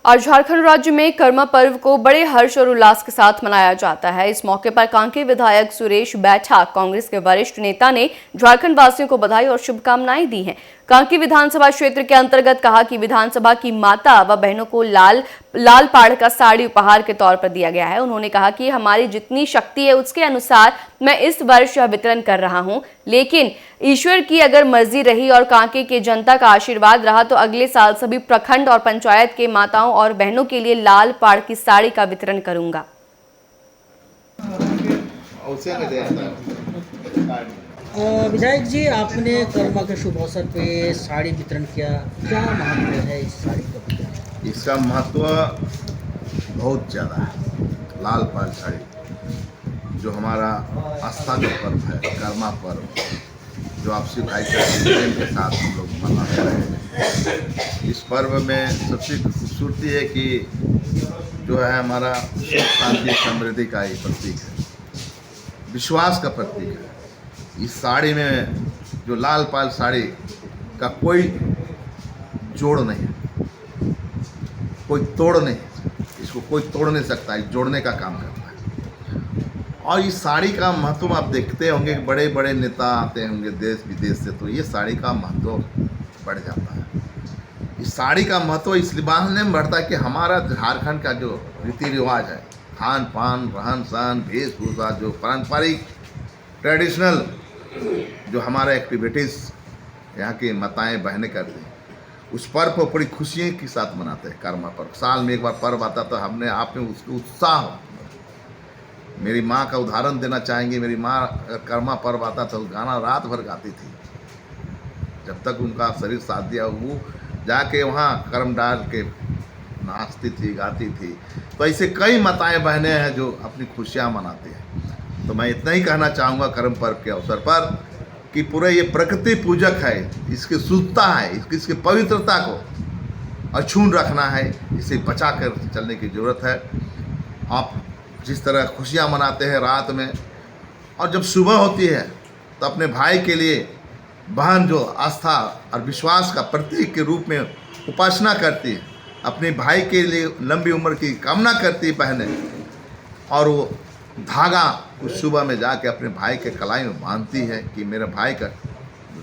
और झारखंड राज्य में कर्मा पर्व को बड़े हर्ष और उल्लास के साथ मनाया जाता है। इस मौके पर कांके विधायक सुरेश बैठा कांग्रेस के वरिष्ठ नेता ने झारखंड वासियों को बधाई और शुभकामनाएं दी हैं। कांके विधानसभा क्षेत्र के अंतर्गत कहा कि विधानसभा की माता व बहनों को लाल पाड़ का साड़ी उपहार के तौर पर दिया गया है। उन्होंने कहा कि हमारी जितनी शक्ति है उसके अनुसार मैं इस वर्ष यह वितरण कर रहा हूं, लेकिन ईश्वर की अगर मर्जी रही और कांके के जनता का आशीर्वाद रहा तो अगले साल सभी प्रखंड और पंचायत के माताओं और बहनों के लिए लाल पाड़ की साड़ी का वितरण करूंगा। विधायक जी, आपने कर्मा के शुभ अवसर पे साड़ी वितरण किया, क्या महत्व है इस साड़ी का? इसका महत्व बहुत ज़्यादा है। लाल पाड़ साड़ी जो हमारा आस्था का पर्व है, कर्मा पर्व, जो आपसी भाईचारे के साथ हम लोग मनाते हैं। इस पर्व में सबसे खूबसूरती है कि जो है हमारा सुख शांति समृद्धि का ही प्रतीक है, विश्वास का प्रतीक है। इस साड़ी में जो लाल पाल साड़ी का कोई जोड़ नहीं, कोई तोड़ नहीं, इसको कोई तोड़ नहीं सकता, इस जोड़ने का काम करता है। और इस साड़ी का महत्व आप देखते होंगे, बड़े बड़े नेता आते होंगे देश विदेश से, तो ये साड़ी का महत्व बढ़ जाता है। इस साड़ी का महत्व इसलिए बांधने में बढ़ता है कि हमारा झारखंड का जो रीति रिवाज है, खान पान, रहन सहन, वेशभूषा, जो पारंपरिक ट्रेडिशनल जो हमारे एक्टिविटीज़ यहाँ की माताएं बहनें करती हैं, उस पर्व को बड़ी खुशियों के साथ मनाते हैं। कर्मा पर्व साल में एक बार पर्व आता तो हमने आप में उसको उत्साह हो। मेरी माँ का उदाहरण देना चाहेंगे। मेरी माँ कर्मा पर्व आता तो गाना रात भर गाती थी, जब तक उनका शरीर साथ दिया। वो जाके वहाँ कर्म डाल के नाचती थी, गाती थी। तो ऐसे कई माताएं बहनें हैं जो अपनी खुशियाँ मनाती हैं। तो मैं इतना ही कहना चाहूँगा कर्म पर्व के अवसर पर कि पूरे ये प्रकृति पूजक है, इसकी शुद्धता है, इसकी पवित्रता को अछून रखना है, इसे बचा कर चलने की ज़रूरत है। आप जिस तरह खुशियाँ मनाते हैं रात में, और जब सुबह होती है तो अपने भाई के लिए बहन जो आस्था और विश्वास का प्रतीक के रूप में उपासना करती है, अपने भाई के लिए लंबी उम्र की कामना करती है बहनें, और वो धागा उस सुबह में जाके अपने भाई के कलाई में बांधती है कि मेरे भाई का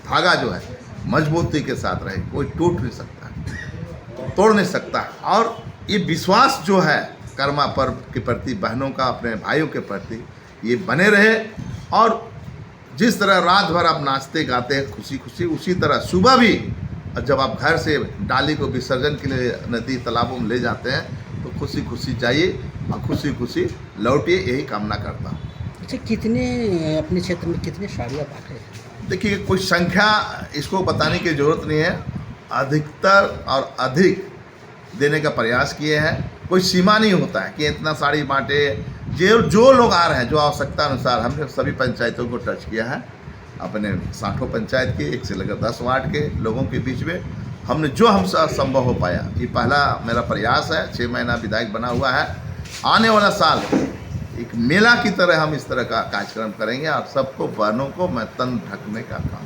धागा जो है मजबूती के साथ रहे, कोई टूट नहीं सकता, तोड़ नहीं सकता। और ये विश्वास जो है कर्मा पर्व के प्रति, बहनों का अपने भाइयों के प्रति, ये बने रहे। और जिस तरह रात भर आप नाचते गाते हैं खुशी खुशी, उसी तरह सुबह भी जब आप घर से डाली को विसर्जन के लिए नदी तालाबों में ले जाते हैं तो खुशी खुशी जाइए और खुशी खुशी लौटिए, यही कामना करता हूँ। अच्छा, कितने अपने क्षेत्र में कितने साड़ियाँ बांटे? देखिए, कोई संख्या इसको बताने की ज़रूरत नहीं है, अधिकतर और अधिक देने का प्रयास किए हैं। कोई सीमा नहीं होता है कि इतना साड़ी बांटे। जो लोग आ रहे हैं, जो आवश्यकता अनुसार, हमने सभी पंचायतों को टच किया है, अपने 60 पंचायत के 1 से लेकर 10 वार्ड के लोगों के बीच में हमने जो हमसे संभव हो पाया। ये पहला मेरा प्रयास है, 6 महीना विधायक बना हुआ है। आने वाला साल एक मेला की तरह हम इस तरह का कार्यक्रम करेंगे और सबको बहनों को मैं तन ढकने का काम